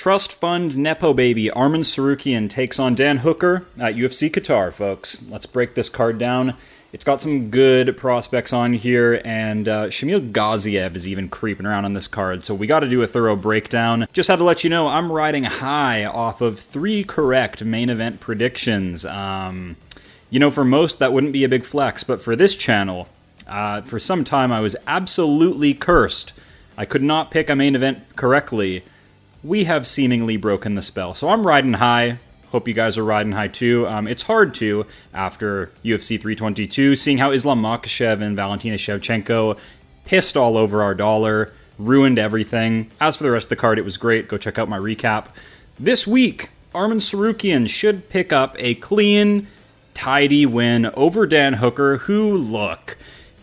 Trust fund Nepo baby Arman Tsarukyan takes on Dan Hooker at UFC Qatar, folks. Let's break this card down. It's got some good prospects on here, and Shamil Gaziev is even creeping around on this card, so we got to do a thorough breakdown. Just had to let you know, I'm riding high off of 3 correct main event predictions. You know, for most, that wouldn't be a big flex, but for this channel, for some time, I was absolutely cursed. I could not pick a main event correctly. We have seemingly broken the spell. So I'm riding high. Hope you guys are riding high too. It's hard to, after UFC 322, seeing how Islam Makhachev and Valentina Shevchenko pissed all over our dollar, ruined everything. As for the rest of the card, it was great. Go check out my recap. This week, Arman Tsarukyan should pick up a clean, tidy win over Dan Hooker, who, look,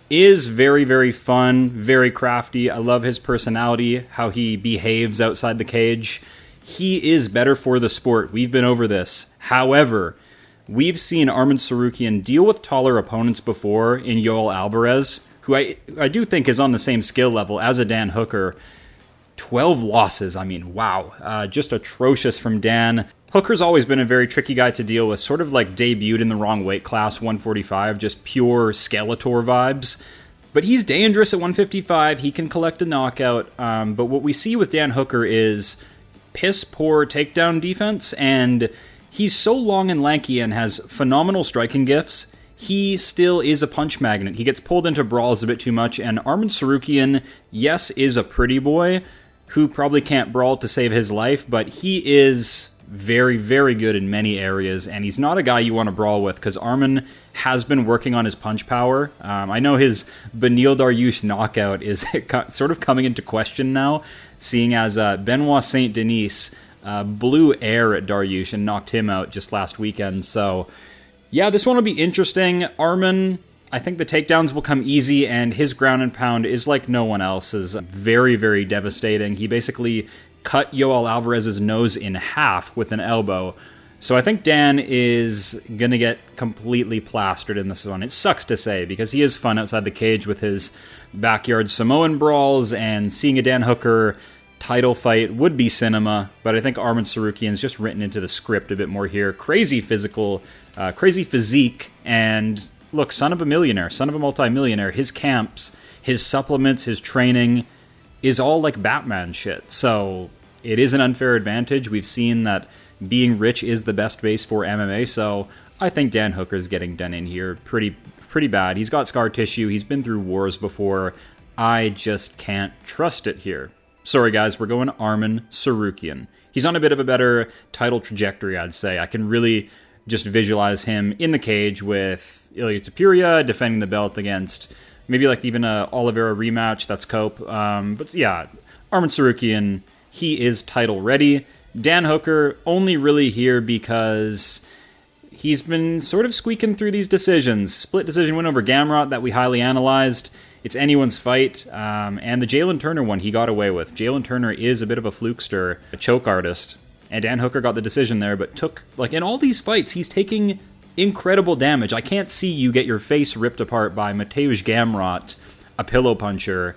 is very, very fun, very crafty. I love his personality, how he behaves outside the cage. He is better for the sport. We've been over this. However, we've seen Arman Tsarukyan deal with taller opponents before in Yoel Alvarez, who I do think is on the same skill level as a Dan Hooker. 12 losses, I mean, wow. Just atrocious from Dan. Hooker's always been a very tricky guy to deal with, sort of like debuted in the wrong weight class, 145, just pure Skeletor vibes. But he's dangerous at 155, he can collect a knockout, but what we see with Dan Hooker is piss-poor takedown defense, and he's so long and lanky and has phenomenal striking gifts. He still is a punch magnet. He gets pulled into brawls a bit too much, and Arman Tsarukyan, yes, is a pretty boy who probably can't brawl to save his life, but he is very, very good in many areas, and he's not a guy you want to brawl with, because Arman has been working on his punch power. I know his Beneil Dariush knockout is sort of coming into question now, seeing as Benoit Saint Denis blew air at Dariush and knocked him out just last weekend. So, yeah, this one will be interesting. Arman, I think the takedowns will come easy, and his ground and pound is like no one else's. Very, very devastating. He basically cut Yoel Alvarez's nose in half with an elbow. So I think Dan is going to get completely plastered in this one. It sucks to say, because he is fun outside the cage with his backyard Samoan brawls, and seeing a Dan Hooker title fight would be cinema, but I think Arman Tsarukyan's just written into the script a bit more here. Crazy physical, crazy physique, and look, son of a millionaire, son of a multi-millionaire. His camps, his supplements, his training is all like Batman shit. So it is an unfair advantage. We've seen that being rich is the best base for MMA, so I think Dan Hooker's getting done in here pretty bad. He's got scar tissue. He's been through wars before. I just can't trust it here. Sorry, guys, we're going Arman Tsarukyan. He's on a bit of a better title trajectory, I'd say. I can really just visualize him in the cage with Ilia Topuria defending the belt against maybe like even a Oliveira rematch. That's Cope. But yeah, Arman Tsarukyan, he is title ready. Dan Hooker only really here because he's been sort of squeaking through these decisions. Split decision win over Gamrot that we highly analyzed. It's anyone's fight. And the Jalen Turner one he got away with. Jalen Turner is a bit of a flukester, a choke artist. And Dan Hooker got the decision there, but took, like in all these fights, he's taking incredible damage. I can't see you get your face ripped apart by Mateusz Gamrot, a pillow puncher,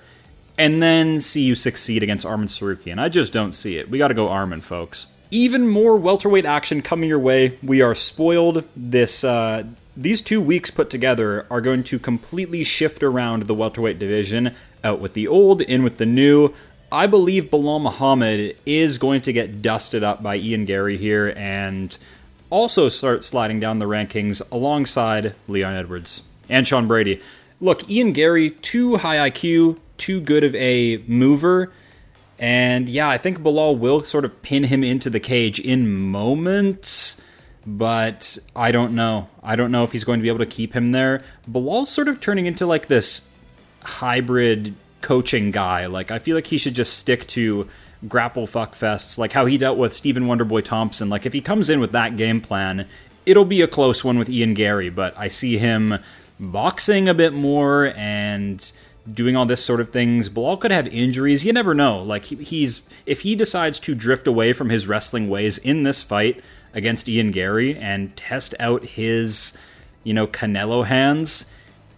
and then see you succeed against Arman Tsarukyan. I just don't see it. We got to go Arman, folks. Even more welterweight action coming your way. We are spoiled. These 2 weeks put together are going to completely shift around the welterweight division. Out with the old, in with the new. I believe Belal Muhammad is going to get dusted up by Ian Garry here, and also start sliding down the rankings alongside Leon Edwards and Sean Brady. Look, Ian Garry, too high IQ, too good of a mover, and yeah, I think Belal will sort of pin him into the cage in moments, but I don't know. I don't know if he's going to be able to keep him there. Belal's sort of turning into like this hybrid coaching guy. Like, I feel like he should just stick to grapple fuck fests, like how he dealt with Stephen Wonderboy Thompson. Like, if he comes in with that game plan, it'll be a close one with Ian Garry, but I see him boxing a bit more and doing all this sort of things. Belal could have injuries. You never know. Like, if he decides to drift away from his wrestling ways in this fight against Ian Garry and test out his, Canelo hands,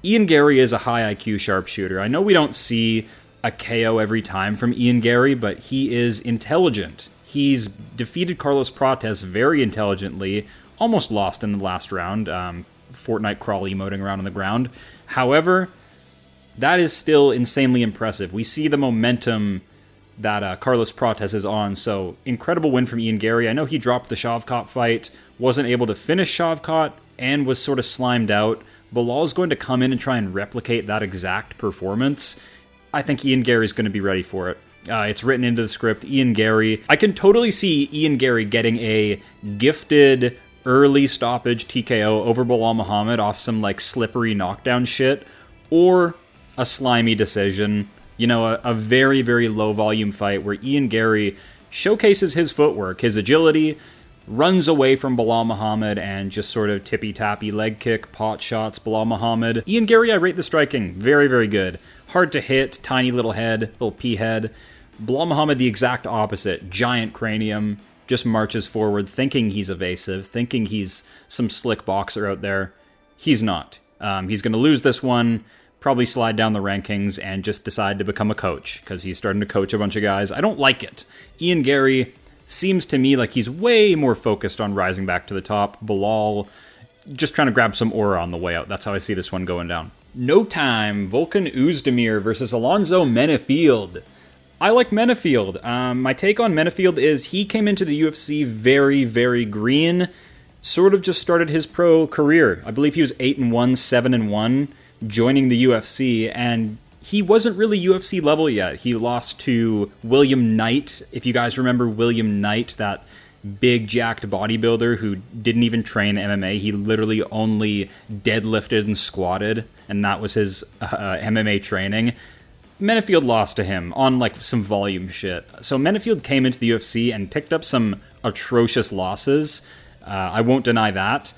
Ian Garry is a high IQ sharpshooter. I know we don't see a KO every time from Ian Garry, but he is intelligent. He's defeated Carlos Prates very intelligently, almost lost in the last round, Fortnite crawl emoting around on the ground. However, that is still insanely impressive. We see the momentum that Carlos Prates is on, so incredible win from Ian Garry. I know he dropped the Shavkat fight, wasn't able to finish Shavkat, and was sort of slimed out. Belal's going to come in and try and replicate that exact performance. I think Ian Garry's going to be ready for it. It's written into the script. Ian Garry. I can totally see Ian Garry getting a gifted early stoppage TKO over Belal Muhammad off some like slippery knockdown shit, or a slimy decision. You know, a very, very low volume fight where Ian Garry showcases his footwork, his agility, runs away from Belal Muhammad and just sort of tippy-tappy leg kick, pot shots Belal Muhammad. Ian Garry, I rate the striking. Very, very good. Hard to hit, tiny little head, little pea head. Belal Muhammad, the exact opposite. Giant cranium, just marches forward, thinking he's evasive, thinking he's some slick boxer out there. He's not. He's going to lose this one, probably slide down the rankings, and just decide to become a coach, because he's starting to coach a bunch of guys. I don't like it. Ian Garry seems to me like he's way more focused on rising back to the top. Belal just trying to grab some aura on the way out. That's how I see this one going down. No time. Volkan Oezdemir versus Alonzo MENIFIELD. I like MENIFIELD. My take on MENIFIELD is he came into the UFC very, very green. Sort of just started his pro career. I believe he was 8-1, 7-1, joining the UFC, and he wasn't really UFC level yet. He lost to William Knight. If you guys remember William Knight, that big jacked bodybuilder who didn't even train MMA. He literally only deadlifted and squatted, and that was his MMA training. MENIFIELD lost to him on like some volume shit. So MENIFIELD came into the UFC and picked up some atrocious losses. I won't deny that.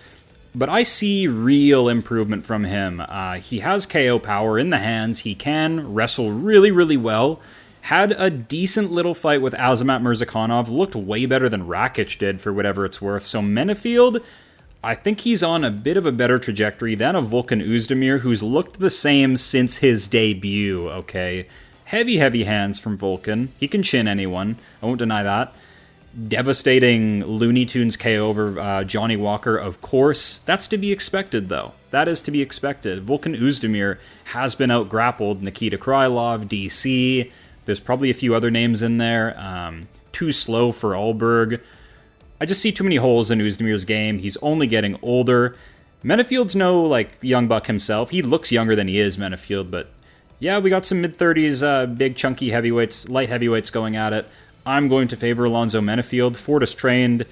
But I see real improvement from him. He has KO power in the hands. He can wrestle really, really well. Had a decent little fight with Azamat Murzakanov. Looked way better than Rakic did, for whatever it's worth. So MENIFIELD, I think he's on a bit of a better trajectory than a Volkan Oezdemir, who's looked the same since his debut, okay? Heavy, heavy hands from Volkan. He can chin anyone. I won't deny that. Devastating Looney Tunes KO over Johnny Walker, of course. That's to be expected, though. That is to be expected. Volkan Oezdemir has been out-grappled. Nikita Krylov, DC. There's probably a few other names in there. Too slow for Alberg. I just see too many holes in Oezdemir's game. He's only getting older. MENIFIELD's no, like, young buck himself. He looks younger than he is, MENIFIELD, but yeah, we got some mid-30s, big, chunky heavyweights, light heavyweights going at it. I'm going to favor Alonzo MENIFIELD. Fortis trained.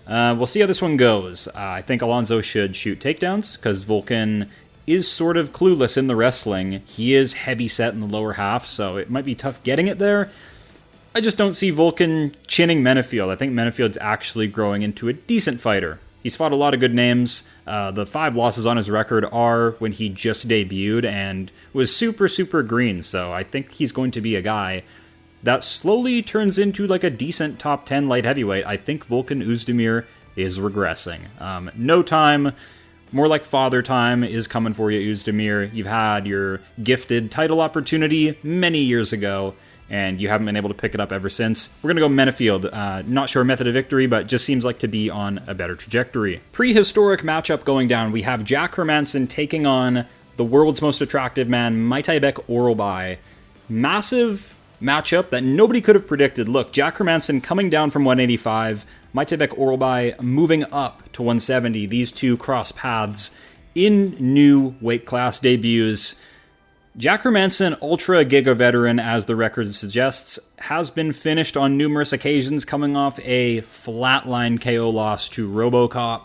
We'll see how this one goes. I think Alonzo should shoot takedowns, because Volkan is sort of clueless in the wrestling. He is heavy set in the lower half, so it might be tough getting it there. I just don't see Volkan chinning MENIFIELD. I think MENIFIELD's actually growing into a decent fighter. He's fought a lot of good names. The 5 losses on his record are when he just debuted and was super, super green, so I think he's going to be a guy that slowly turns into like a decent top 10 light heavyweight. I think Volkan Oezdemir is regressing. No time, more like father time is coming for you, Oezdemir. You've had your gifted title opportunity many years ago, and you haven't been able to pick it up ever since. We're going to go MENIFIELD. Not sure method of victory, but just seems like to be on a better trajectory. Prehistoric matchup going down. We have Jack Hermansson taking on the world's most attractive man, Maitaibek Orolbai. Massive matchup that nobody could have predicted. Look, Jack Hermansson coming down from 185, Maitaibek Orolbai moving up to 170. These two cross paths in new weight class debuts. Jack Hermansson, ultra giga veteran as the record suggests, has been finished on numerous occasions, coming off a flatline KO loss to RoboCop.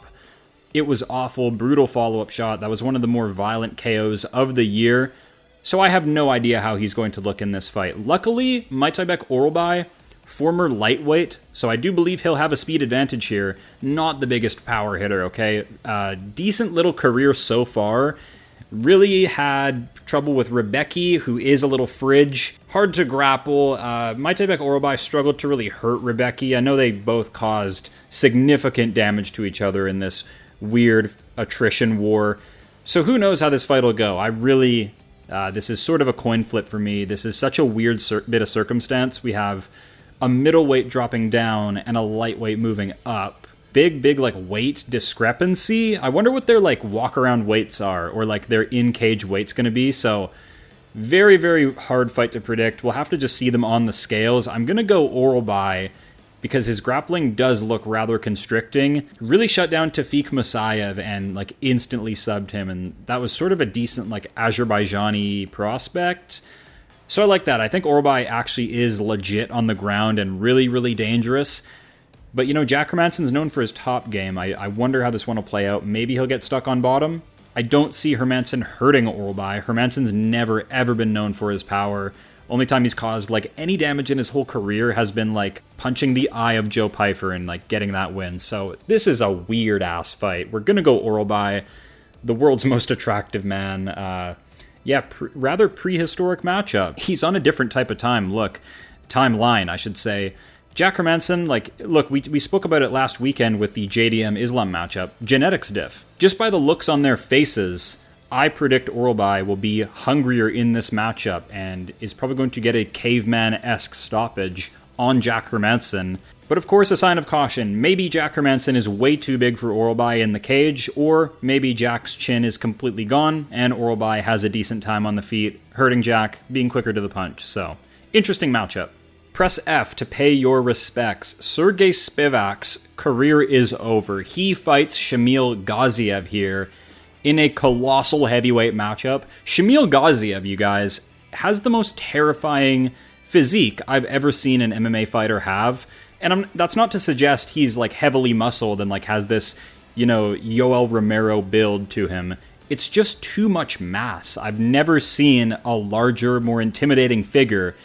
It was awful, brutal follow-up shot. That was one of the more violent KOs of the year. So I have no idea how he's going to look in this fight. Luckily, Maitaibek Orolbai, former lightweight, so I do believe he'll have a speed advantage here. Not the biggest power hitter, okay? Decent little career so far. Really had trouble with Rebecki, who is a little fridge. Hard to grapple. Maitaibek Orolbai struggled to really hurt Rebecki. I know they both caused significant damage to each other in this weird attrition war. So who knows how this fight will go. I really... this is sort of a coin flip for me. This is such a weird bit of circumstance. We have a middleweight dropping down, and a lightweight moving up. Big, like, weight discrepancy. I wonder what their, like, walk-around weights are, or, like, their in-cage weight's going to be. So, very, very hard fight to predict. We'll have to just see them on the scales. I'm going to go Orolbai, because his grappling does look rather constricting. Really shut down Tafik Musayev and, like, instantly subbed him, and that was sort of a decent, like, Azerbaijani prospect. So I like that. I think Orolbai actually is legit on the ground and really, really dangerous. But, you know, Jack Hermansson's known for his top game. I wonder how this one will play out. Maybe he'll get stuck on bottom. I don't see Hermansson hurting Orolbai. Hermansson's never, ever been known for his power. Only time he's caused, like, any damage in his whole career has been, like, punching the eye of Joe Pyfer and, like, getting that win. So this is a weird-ass fight. We're going to go Orolbai, the world's most attractive man. Rather prehistoric matchup. He's on a different type of timeline, I should say. Jack Hermansson, like, look, we spoke about it last weekend with the JDM Islam matchup. Genetics diff. Just by the looks on their faces, I predict Orolbai will be hungrier in this matchup and is probably going to get a caveman-esque stoppage on Jack Hermansson. But of course, a sign of caution. Maybe Jack Hermansson is way too big for Orolbai in the cage, or maybe Jack's chin is completely gone and Orolbai has a decent time on the feet, hurting Jack, being quicker to the punch. So, interesting matchup. Press F to pay your respects. Sergey Spivak's career is over. He fights Shamil Gaziev here in a colossal heavyweight matchup. Shamil Gaziev, you guys, has the most terrifying physique I've ever seen an MMA fighter have. And that's not to suggest he's, like, heavily muscled and, like, has this, you know, Yoel Romero build to him. It's just too much mass. I've never seen a larger, more intimidating figure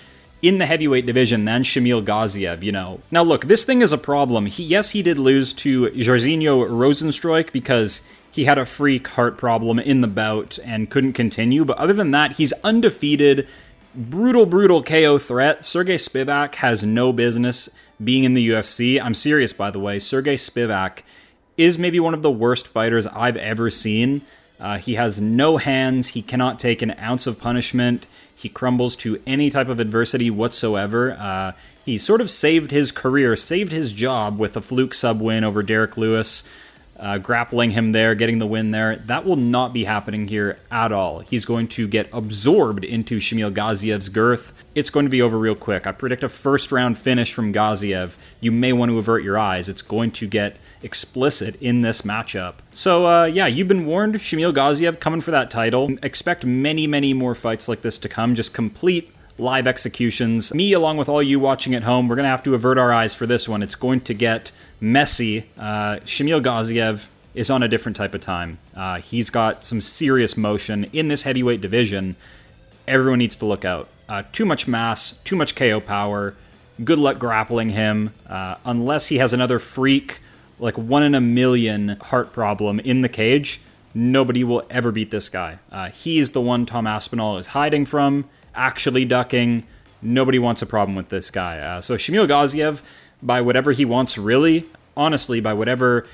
in the heavyweight division than Shamil Gaziev, you know. Now look, this thing is a problem. He did lose to Jairzinho Rozenstruik because he had a freak heart problem in the bout and couldn't continue, but other than that, he's undefeated. Brutal KO threat. Sergey Spivak has no business being in the UFC. I'm serious, by the way. Sergey Spivak is maybe one of the worst fighters I've ever seen. He has no hands. He cannot take an ounce of punishment. He crumbles to any type of adversity whatsoever. He sort of saved his career, saved his job with a fluke sub win over Derek Lewis, grappling him there, getting the win there. That will not be happening here at all. He's going to get absorbed into Shamil Gaziev's girth. It's going to be over real quick. I predict a first-round finish from Gaziev. You may want to avert your eyes. It's going to get explicit in this matchup. So, you've been warned. Shamil Gaziev coming for that title. Expect many more fights like this to come. Just complete live executions. Me, along with all you watching at home, we're going to have to avert our eyes for this one. It's going to get messy. Shamil Gaziev is on a different type of time. He's got some serious motion in this heavyweight division. Everyone needs to look out. Too much mass, too much KO power. Good luck grappling him. Unless he has another freak, like 1 in a million heart problem in the cage, nobody will ever beat this guy. He's the one Tom Aspinall is hiding from, actually ducking. Nobody wants a problem with this guy. So Shamil Gaziev, by whatever he wants, really, honestly, by whatever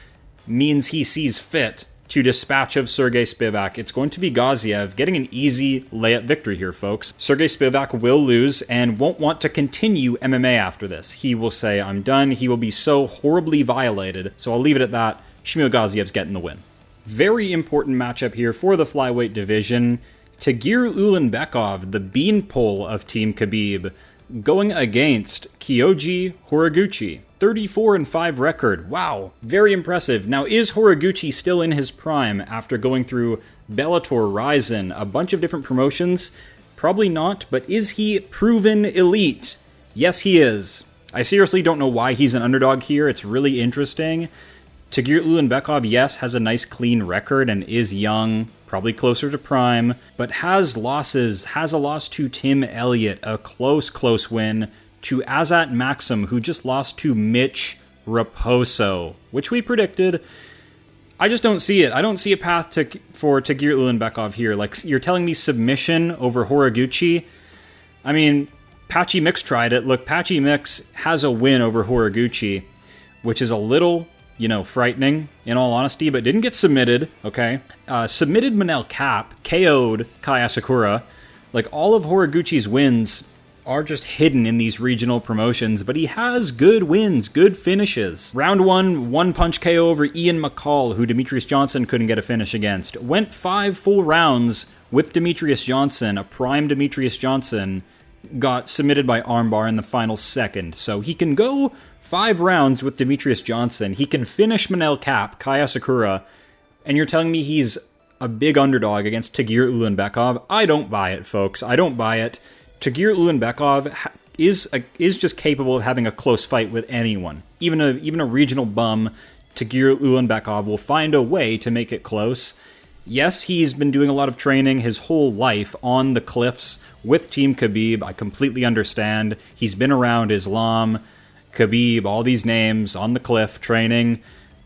means he sees fit to dispatch of Sergey Spivak, it's going to be Gaziev getting an easy layup victory here, folks. Sergey Spivak will lose and won't want to continue MMA after this. He will say, I'm done. He will be so horribly violated. So I'll leave it at that. Shamil Gaziev's getting the win. Very important matchup here for the flyweight division. Tagir Ulanbekov, the beanpole of Team Khabib, going against Kyoji Horiguchi. 34-5 record. Wow, very impressive. Now, is Horiguchi still in his prime after going through Bellator, Ryzen, a bunch of different promotions? Probably not, but is he proven elite? Yes, he is. I seriously don't know why he's an underdog here. It's really interesting. Tagir Ulanbekov, yes, has a nice clean record and is young, probably closer to prime, but has losses. Has a loss to Tim Elliott, a close win, to Azat Maxim, who just lost to Mitch Raposo, which we predicted. I just don't see it. I don't see a path for Tagir Ulanbekov here. Like, you're telling me submission over Horiguchi? I mean, Patchy Mix tried it. Look, Patchy Mix has a win over Horiguchi, which is a little, frightening, in all honesty, but didn't get submitted, okay? Submitted Manel Cap, KO'd Kai Asakura. Like, all of Horiguchi's wins are just hidden in these regional promotions, but he has good wins, good finishes. Round 1, one-punch KO over Ian McCall, who Demetrius Johnson couldn't get a finish against. Went 5 full rounds with Demetrius Johnson, a prime Demetrius Johnson, got submitted by armbar in the final second. So he can go 5 rounds with Demetrius Johnson. He can finish Manel Cap, Kaya Sakura, and you're telling me he's a big underdog against Tagir Ulanbekov? I don't buy it, folks. I don't buy it. Tagir Ulanbekov is just capable of having a close fight with anyone. Even a regional bum, Tagir Ulanbekov will find a way to make it close. Yes, he's been doing a lot of training his whole life on the cliffs with Team Khabib. I completely understand. He's been around Islam, Khabib, all these names on the cliff training.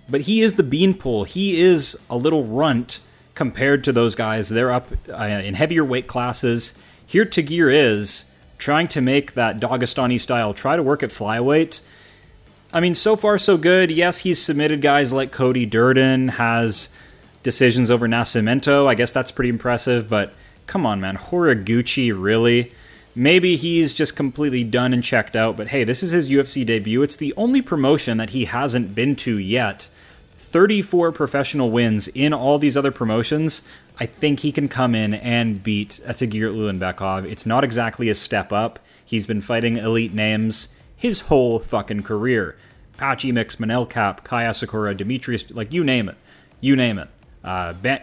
But he is the beanpole. He is a little runt compared to those guys. They're up in heavier weight classes. Here Tagir is trying to make that Dagestani style, try to work at flyweight. I mean, so far so good. Yes, he's submitted guys like Cody Durden, has decisions over Nascimento. I guess that's pretty impressive, but come on, man. Horiguchi, really? Maybe he's just completely done and checked out, but hey, this is his UFC debut. It's the only promotion that he hasn't been to yet. 34 professional wins in all these other promotions. I think he can come in and beat Tagir Ulanbekov. It's not exactly a step up. He's been fighting elite names his whole fucking career. Patchy Mix, Manel Cap, Kaya Sakura, Demetrius, like you name it. You name it.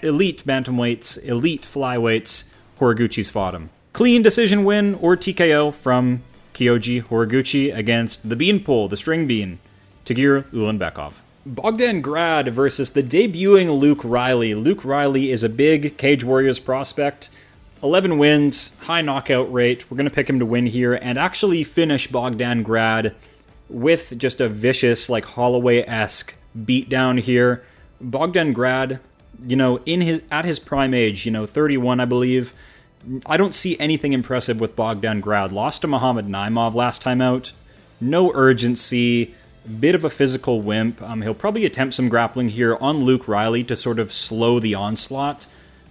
Elite bantamweights, elite flyweights, Horiguchi's fought him. Clean decision win or TKO from Kyoji Horiguchi against the beanpole, the string bean, Tagir Ulanbekov. Bogdan Grad versus the debuting Luke Riley. Luke Riley is a big Cage Warriors prospect. 11 wins, high knockout rate. We're going to pick him to win here and actually finish Bogdan Grad with just a vicious, like Holloway-esque beatdown here. Bogdan Grad, you know, at his prime age, 31, I believe. I don't see anything impressive with Bogdan Grad. Lost to Muhammad Naimov last time out. No urgency. Bit of a physical wimp. He'll probably attempt some grappling here on Luke Riley to sort of slow the onslaught.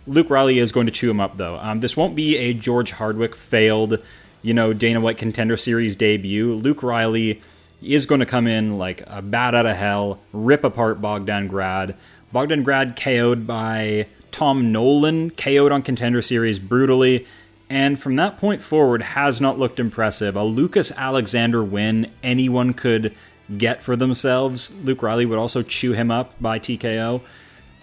Luke Riley is going to chew him up, though. This won't be a George Hardwick failed, Dana White Contender Series debut. Luke Riley is going to come in like a bat out of hell, rip apart Bogdan Grad. Bogdan Grad KO'd by Tom Nolan, KO'd on Contender Series brutally, and from that point forward has not looked impressive. A Lucas Alexander win anyone could get for themselves. Luke Riley would also chew him up by TKO.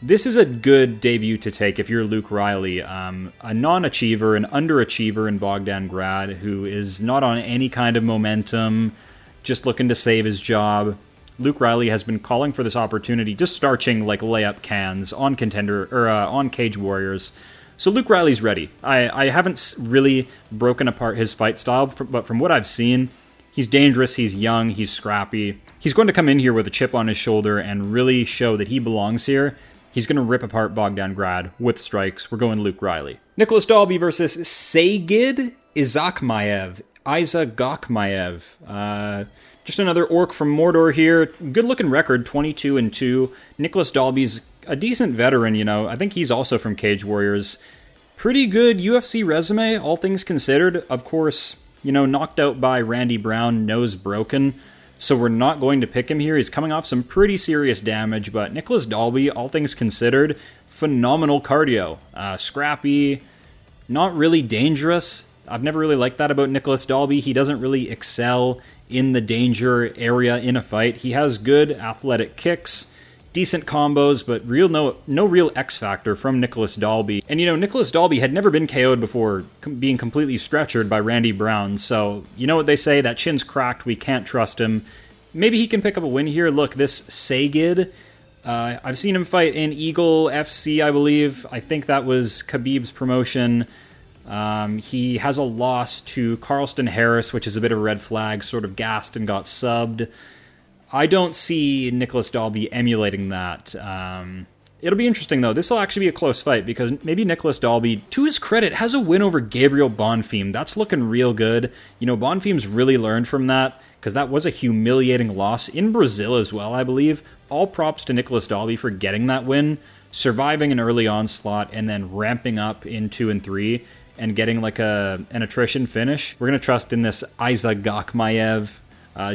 This is a good debut to take if you're Luke Riley, a non-achiever, an underachiever in Bogdan Grad, who is not on any kind of momentum, just looking to save his job. Luke Riley has been calling for this opportunity, just starching like layup cans on Contender or on Cage Warriors. So Luke Riley's ready. I haven't really broken apart his fight style, but from what I've seen, he's dangerous, he's young, he's scrappy. He's going to come in here with a chip on his shoulder and really show that he belongs here. He's going to rip apart Bogdan Grad with strikes. We're going Luke Riley. Nicholas Dalby versus Sagid IZAGAKHMAEV. Just another orc from Mordor here. Good-looking record, 22-2. Nicholas Dalby's a decent veteran, I think he's also from Cage Warriors. Pretty good UFC resume, all things considered. Of course, knocked out by Randy Brown, nose broken. So we're not going to pick him here. He's coming off some pretty serious damage, but Nicholas Dalby, all things considered, phenomenal cardio. Scrappy, not really dangerous. I've never really liked that about Nicholas Dalby. He doesn't really excel in the danger area in a fight. He has good athletic kicks, decent combos, but no real X factor from Nicholas Dalby. And Nicholas Dalby had never been KO'd before being completely stretchered by Randy Brown, so you know what they say, that chin's cracked, we can't trust him. Maybe he can pick up a win here. Look, this Sagid, I've seen him fight in Eagle FC, I believe. I think that was Khabib's promotion. He has a loss to Carlston Harris, which is a bit of a red flag, sort of gassed and got subbed. I don't see Nicholas Dalby emulating that. It'll be interesting, though. This will actually be a close fight because maybe Nicholas Dalby, to his credit, has a win over Gabriel Bonfim. That's looking real good. Bonfim's really learned from that because that was a humiliating loss in Brazil as well, I believe. All props to Nicholas Dalby for getting that win, surviving an early onslaught, and then ramping up in 2 and 3. and getting like an attrition finish. We're going to trust in this IZAGAKHMAEV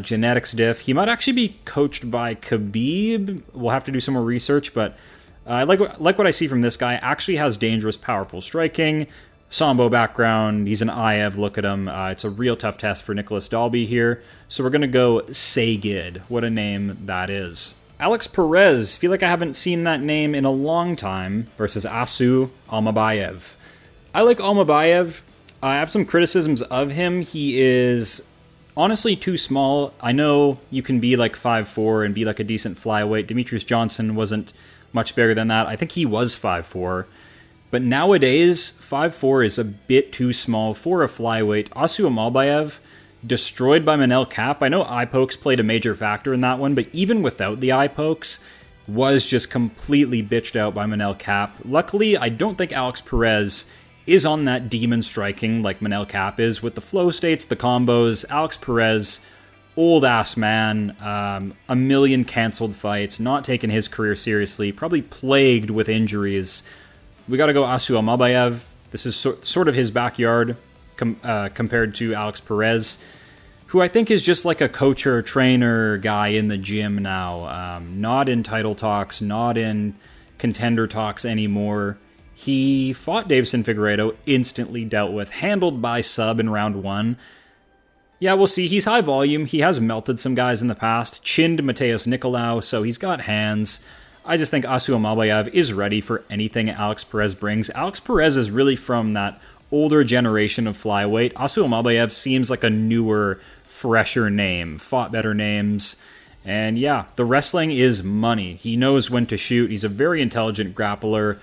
genetics diff. He might actually be coached by Khabib. We'll have to do some more research, but I like what I see from this guy. Actually has dangerous, powerful striking, Sambo background. He's an IEV. Look at him. It's a real tough test for Nicholas Dalby here. So we're going to go Sagid. What a name that is. Alex Perez. Feel like I haven't seen that name in a long time. Versus Asu ALMABAYEV. I like ALMABAYEV. I have some criticisms of him. He is honestly too small. I know you can be like 5'4" and be like a decent flyweight. Demetrius Johnson wasn't much bigger than that. I think he was 5'4". But nowadays, 5'4" is a bit too small for a flyweight. Asu ALMABAYEV, destroyed by Manel Kape. I know eye pokes played a major factor in that one, but even without the eye pokes, was just completely bitched out by Manel Kape. Luckily, I don't think Alex Perez is on that demon striking like Manel Kape is. With the flow states, the combos, Alex Perez, old-ass man, a million canceled fights, not taking his career seriously, probably plagued with injuries. We got to go Asu ALMABAYEV. This is sort of his backyard compared to Alex Perez, who I think is just like a coach or trainer guy in the gym now. Not in title talks, not in contender talks anymore. He fought Davison Figueiredo, instantly dealt with, handled by sub in round 1. Yeah, we'll see. He's high volume. He has melted some guys in the past, chinned Mateus Nicolau, so he's got hands. I just think Asu ALMABAYEV is ready for anything Alex Perez brings. Alex Perez is really from that older generation of flyweight. Asu ALMABAYEV seems like a newer, fresher name, fought better names. And yeah, the wrestling is money. He knows when to shoot. He's a very intelligent grappler.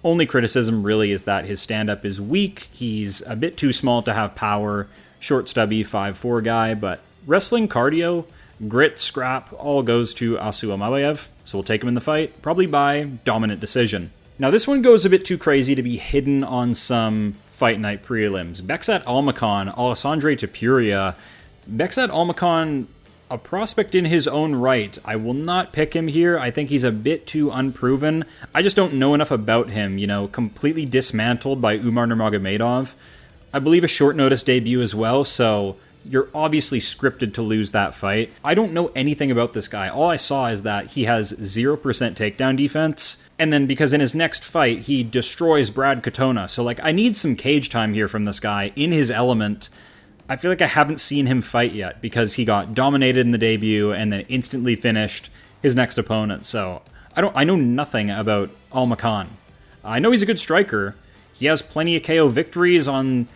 Only criticism really is that his stand-up is weak. He's a bit too small to have power. Short, stubby, 5'4" guy. But wrestling, cardio, grit, scrap, all goes to Asu ALMABAYEV. So we'll take him in the fight, probably by dominant decision. Now this one goes a bit too crazy to be hidden on some Fight Night prelims. Beksat ALMAKHAN, Alessandre Topuria. Beksat ALMAKHAN, a prospect in his own right. I will not pick him here. I think he's a bit too unproven. I just don't know enough about him. You know, completely dismantled by Umar Nurmagomedov. I believe a short notice debut as well, so you're obviously scripted to lose that fight. I don't know anything about this guy. All I saw is that he has 0% takedown defense, and then because in his next fight, he destroys Brad Katona. So, like, I need some cage time here from this guy in his element. I feel like I haven't seen him fight yet because he got dominated in the debut and then instantly finished his next opponent. So, I know nothing about ALMAKHAN. I know he's a good striker. He has plenty of KO victories on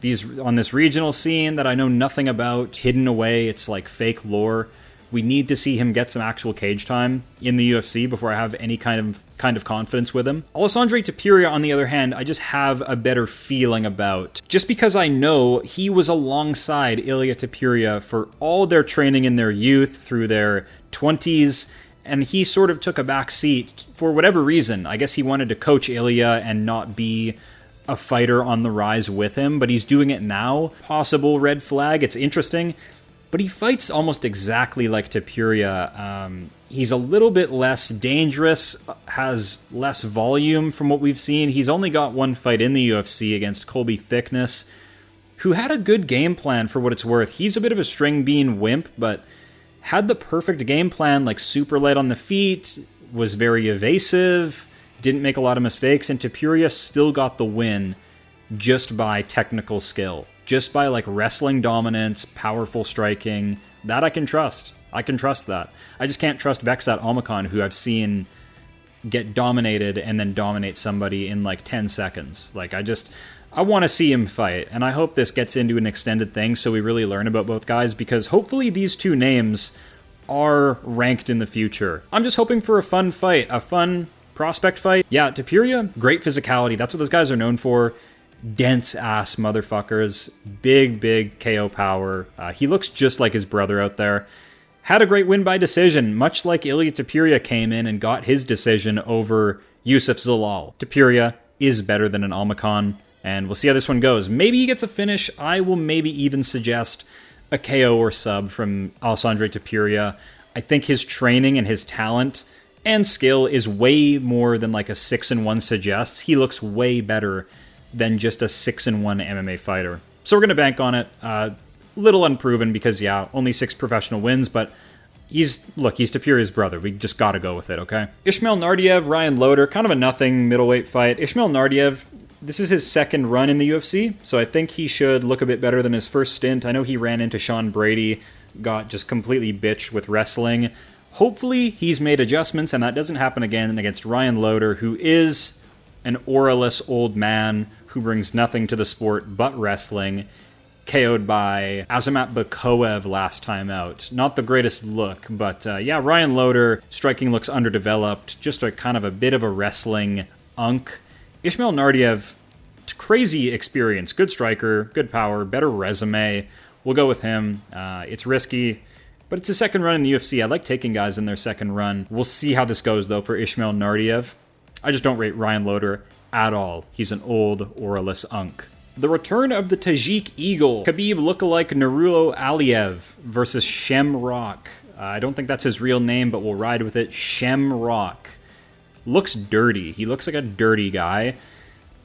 this regional scene that I know nothing about, hidden away. It's like fake lore. We need to see him get some actual cage time in the UFC before I have any kind of confidence with him. Alessandre Topuria, on the other hand, I just have a better feeling about. Just because I know he was alongside Ilia Topuria for all their training in their youth through their 20s, and he sort of took a back seat for whatever reason. I guess he wanted to coach Ilia and not be a fighter on the rise with him, but he's doing it now. Possible red flag. It's interesting. But he fights almost exactly like Topuria. He's a little bit less dangerous, has less volume from what we've seen. He's only got one fight in the UFC against Colby Thickness, who had a good game plan for what it's worth. He's a bit of a string bean wimp, but had the perfect game plan, like super light on the feet, was very evasive, didn't make a lot of mistakes, and Topuria still got the win just by technical skill. Just by like wrestling dominance, powerful striking. That I can trust. I can trust that. I just can't trust Beksat ALMAKHAN, who I've seen get dominated and then dominate somebody in like 10 seconds. Like I want to see him fight, and I hope this gets into an extended thing so we really learn about both guys, because hopefully these two names are ranked in the future. I'm just hoping for a fun fight, a fun prospect fight. Yeah, Topuria, great physicality. That's what those guys are known for. Dense-ass motherfuckers. Big KO power. He looks just like his brother out there. Had a great win by decision, much like Ilia Topuria came in and got his decision over Youssef Zalal. Topuria is better than an ALMAKHAN, and we'll see how this one goes. Maybe he gets a finish. I will maybe even suggest a KO or sub from Alessandre Topuria. I think his training and his talent and skill is way more than like a 6-1 suggests. He looks way better than just a 6-1 MMA fighter. So we're going to bank on it. Little unproven because, yeah, only 6 professional wins, but he's Topuria's brother. We just got to go with it, okay? Ismail Naurdiev, Ryan Loder, kind of a nothing middleweight fight. Ismail Naurdiev, this is his second run in the UFC, so I think he should look a bit better than his first stint. I know he ran into Sean Brady, got just completely bitched with wrestling. Hopefully he's made adjustments and that doesn't happen again against Ryan Loder, who is an auraless old man who brings nothing to the sport but wrestling. KO'd by ALMABAYEV last time out. Not the greatest look, but yeah, Ryan Loder, striking looks underdeveloped, just a kind of a bit of a wrestling unk. Ismail Naurdiev, crazy experience, good striker, good power, better resume. We'll go with him. It's risky, but it's a second run in the UFC. I like taking guys in their second run. We'll see how this goes, though, for Ismail Naurdiev. I just don't rate Ryan Loder at all. He's an old, auraless unk. The return of the Tajik Eagle. Khabib lookalike Nurullo Aliev versus Shamrock. I don't think that's his real name, but we'll ride with it. Shamrock. Looks dirty. He looks like a dirty guy.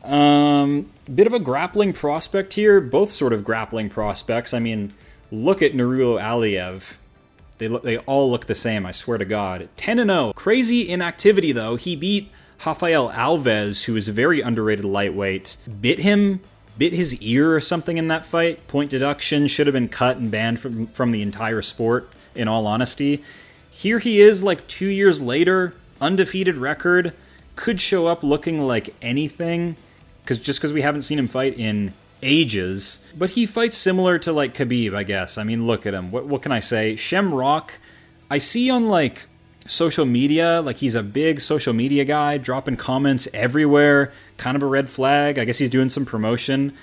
Bit of a grappling prospect here. Both sort of grappling prospects. I mean, look at Nurullo Aliev. They all look the same, I swear to God. 10-0. Crazy inactivity, though. He beat Rafael Alves, who is a very underrated lightweight. Bit his ear or something in that fight. Point deduction, should have been cut and banned from the entire sport, in all honesty. Here he is, like 2 years later, undefeated record, could show up looking like anything, because we haven't seen him fight in ages. But he fights similar to like Khabib, I guess. I mean, look at him. What can I say? Shamrock, I see on like social media, like he's a big social media guy, dropping comments everywhere, kind of a red flag. I guess he's doing some promotion.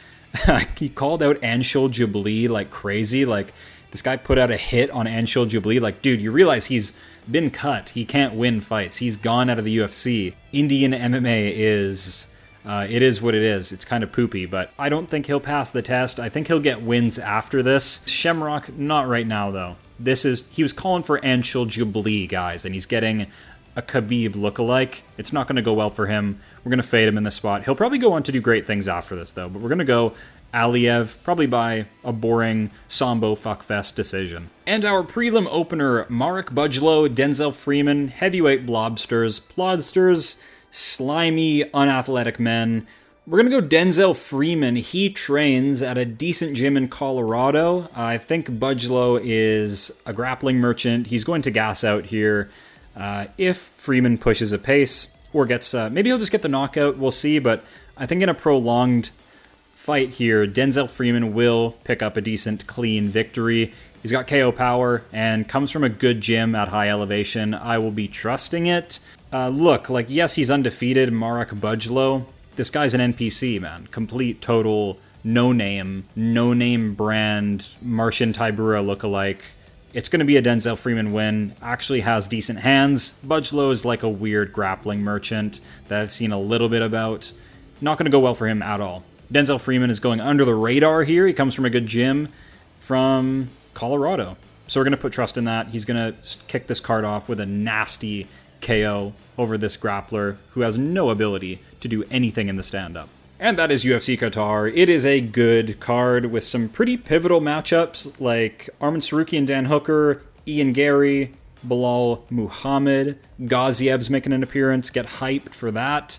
He called out Anshul Jabli like crazy. Like, this guy put out a hit on Anshul Jabli. Like, dude, you realize he's been cut. He can't win fights. He's gone out of the UFC. Indian MMA is... it is what it is. It's kind of poopy, but I don't think he'll pass the test. I think he'll get wins after this. Shamrock, not right now, though. He was calling for Anshul Jabli, guys, and he's getting a Khabib lookalike. It's not going to go well for him. We're going to fade him in this spot. He'll probably go on to do great things after this, though, but we're going to go Aliev, probably by a boring Sambo fuckfest decision. And our prelim opener, Marek Bujlo, Denzel Freeman, heavyweight plodsters, slimy, unathletic men. We're going to go Denzel Freeman. He trains at a decent gym in Colorado. I think Bujlo is a grappling merchant. He's going to gas out here if Freeman pushes a pace or gets... maybe he'll just get the knockout. We'll see, but I think in a prolonged fight here, Denzel Freeman will pick up a decent, clean victory. He's got KO power and comes from a good gym at high elevation. I will be trusting it. Look, like, yes, he's undefeated, Marek Bujlo. This guy's an NPC, man. Complete, total, no-name brand, Marcin Tybura lookalike. It's going to be a Denzel Freeman win. Actually has decent hands. Bujlo is like a weird grappling merchant that I've seen a little bit about. Not going to go well for him at all. Denzel Freeman is going under the radar here. He comes from a good gym from Colorado. So we're going to put trust in that. He's going to kick this card off with a nasty KO over this grappler who has no ability to do anything in the stand-up. And that is UFC Qatar. It is a good card with some pretty pivotal matchups like Arman Tsarukyan, Dan Hooker, Ian Garry, Belal Muhammad. Gaziev's making an appearance. Get hyped for that.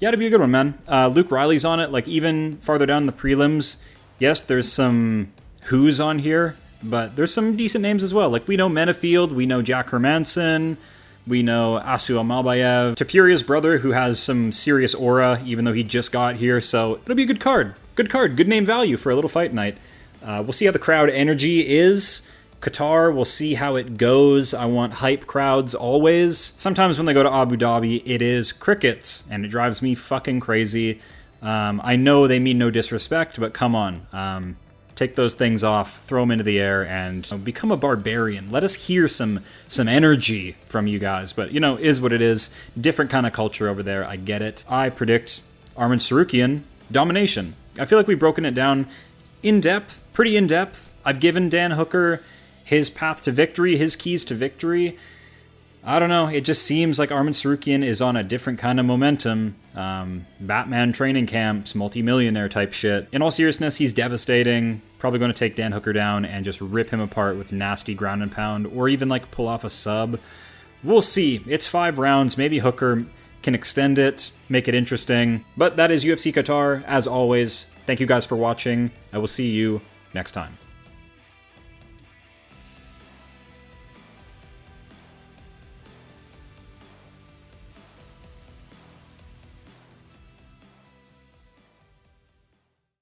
Yeah, it'd be a good one, man. Luke Riley's on it. Like, even farther down the prelims, yes, there's some who's on here, but there's some decent names as well. Like, we know MENIFIELD, we know Jack Hermansson, we know ALMABAYEV, Topuria's brother, who has some serious aura, even though he just got here. So it'll be a good card. Good name value for a little fight night. We'll see how the crowd energy is. Qatar, we'll see how it goes. I want hype crowds always. Sometimes when they go to Abu Dhabi, it is crickets, and it drives me fucking crazy. I know they mean no disrespect, but come on. Take those things off, throw them into the air, and become a barbarian. Let us hear some energy from you guys. But, you know, is what it is. Different kind of culture over there. I get it. I predict Arman Tsarukyan domination. I feel like we've broken it down in depth, pretty in depth. I've given Dan Hooker his path to victory, his keys to victory. I don't know, it just seems like Arman Tsarukyan is on a different kind of momentum. Batman training camps, multi-millionaire type shit. In all seriousness, he's devastating. Probably going to take Dan Hooker down and just rip him apart with nasty ground and pound, or even like pull off a sub. We'll see. It's 5 rounds. Maybe Hooker can extend it, make it interesting. But that is UFC Qatar. As always, thank you guys for watching. I will see you next time.